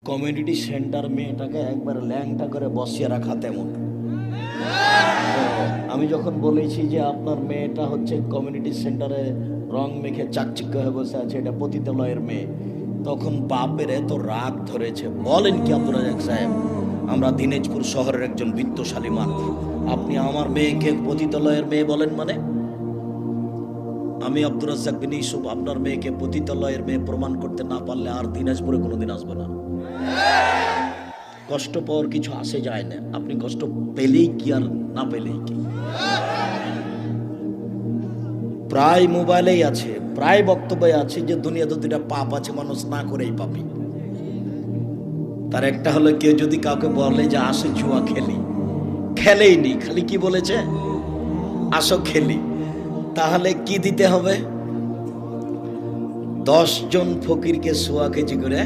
Community centre মেয়েটাকে একবার ল্যাংটা করে বসিয়ে রাখা তেমন। আমি যখন বলেছি যে আপনার মেয়েটা হচ্ছে কমিউনিটি সেন্টারে রং মেখে চাকচিক্য হয়ে বসে আছে, এটা পতিতালয়ের মেয়ে, তখন বাপের এত রাগ ধরেছে। বলেন কি আব্দুর রাজাক সাহেব, আমরা দিনাজপুর শহরের একজন বিত্তশালী মানুষ, আপনি আমার মেয়েকে পতিতালয়ের মেয়ে বলেন? মানে আমি আব্দুর রাজ্জাক বিন ইউসুফ আপনার মেয়েকে পতিতালয়ের মেয়ে প্রমাণ করতে না পারলে আর দিনাজপুরে কোনোদিন আসবো না। কষ্ট পাওয়ার কিছু আসে যায় না, আপনি কষ্ট পেলেই কি আর না পেলেই কি। প্রায় মোবাইলেই আছে, প্রায় বক্তব্যে আছে যে দুনিয়াতে দুটা পাপ আছে, মানুষ না করেই পাপি। তার একটা হলো কেউ যদি কাউকে বলে যে আসো জুয়া খেলি, খেলেই নি, খালি কি বলেছে আসো খেলি, তাহলে কি দিতে হবে? 10 জন ফকিরকে সোয়া কেজি করে